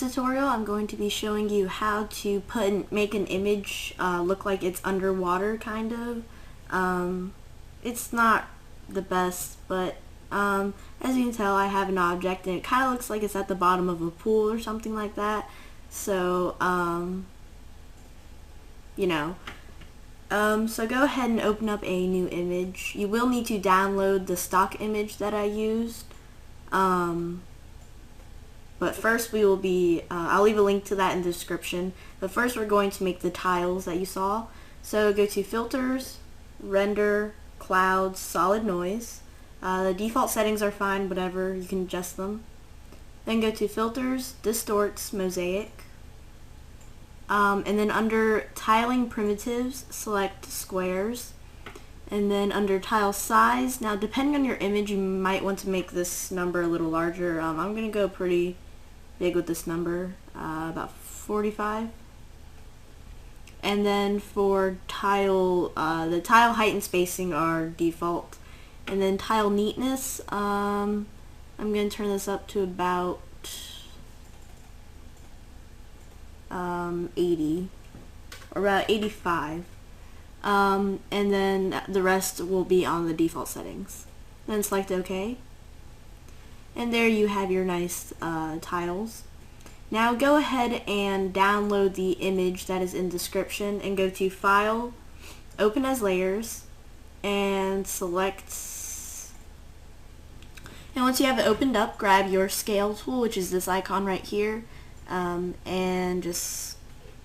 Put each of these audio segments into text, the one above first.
this tutorial, I'm going to be showing you how to make an image look like it's underwater, kind of. It's not the best, but as you can tell, I have an object and it kind of looks like it's at the bottom of a pool or something like that. So, so go ahead and open up a new image. You will need to download the stock image that I used. But first we will be, I'll leave a link to that in the description, but first we're going to make the tiles that you saw. So go to Filters, Render, Clouds, Solid Noise. The default settings are fine, whatever, you can adjust them. Then go to Filters, Distorts, Mosaic. And then under Tiling Primitives, select Squares. And then under Tile Size, now depending on your image, you might want to make this number a little larger. I'm going to go pretty big with this number, about 45. And then for tile, the tile height and spacing are default. And then tile neatness, I'm going to turn this up to about 80 or about 85. And then the rest will be on the default settings. Then select OK. And there you have your nice tiles. Now go ahead and download the image that is in description and go to File, Open as Layers, and select. And once you have it opened up, grab your scale tool, which is this icon right here, and just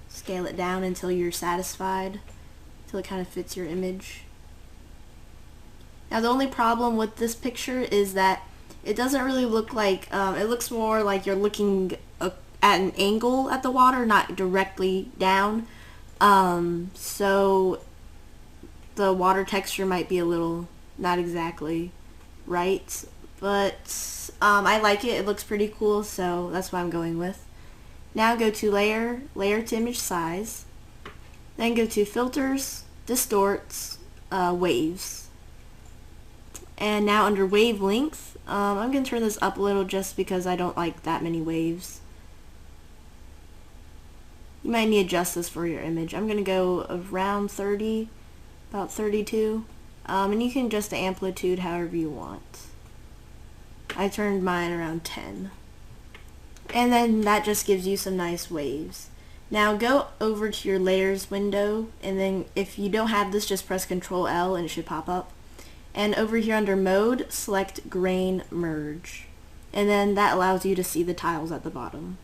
scale it down until you're satisfied, until it kind of fits your image. Now the only problem with this picture is that it doesn't really look like, it looks more like you're looking at an angle at the water, not directly down. So the water texture might be a little not exactly right, but I like it. It looks pretty cool, so that's what I'm going with. Now go to Layer, Layer to Image Size, then go to Filters, Distorts, Waves. And now under Wavelength, I'm going to turn this up a little just because I don't like that many waves. You might need to adjust this for your image. I'm going to go around 30, about 32, and you can adjust the amplitude however you want. I turned mine around 10. And then that just gives you some nice waves. Now go over to your Layers window, and then if you don't have this, just press Ctrl L and it should pop up. And over here under Mode, select Grain Merge. And then that allows you to see the tiles at the bottom.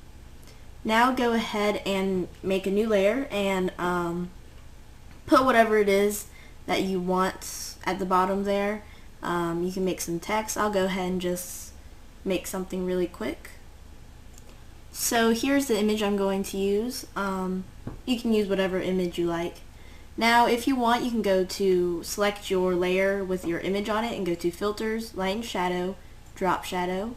Now go ahead and make a new layer and put whatever it is that you want at the bottom there. You can make some text. I'll go ahead and just make something really quick. So here's the image I'm going to use. You can use whatever image you like. Now if you want, you can go to select your layer with your image on it and go to Filters, Light and Shadow, Drop Shadow.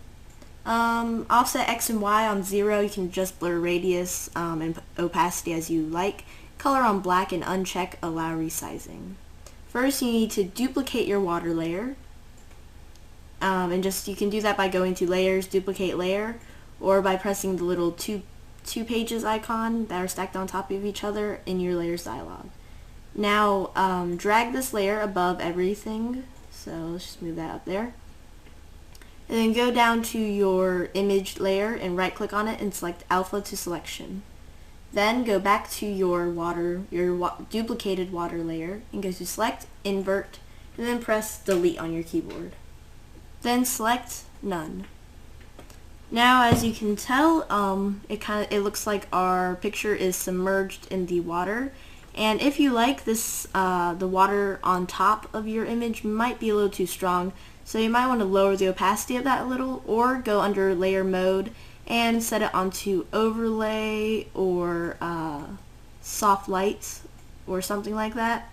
Offset X and Y on 0, you can just blur radius and opacity as you like. Color on black and uncheck Allow Resizing. First you need to duplicate your water layer. And you can do that by going to Layers, Duplicate Layer, or by pressing the little two pages icon that are stacked on top of each other in your Layers dialog. Now drag this layer above everything, so let's just move that up there. And then go down to your image layer and right click on it and select Alpha to Selection. Then go back to your duplicated water layer and go to Select, Invert, and then press Delete on your keyboard. Then select None. Now as you can tell, it looks like our picture is submerged in the water. And if you like this, the water on top of your image might be a little too strong, so you might want to lower the opacity of that a little, or go under Layer Mode and set it onto Overlay or Soft Light or something like that.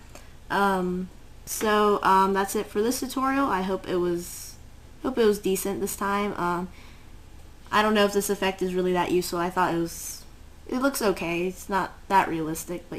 That's it for this tutorial. I hope it was decent this time. I don't know if this effect is really that useful. I thought it looks okay. It's not that realistic, but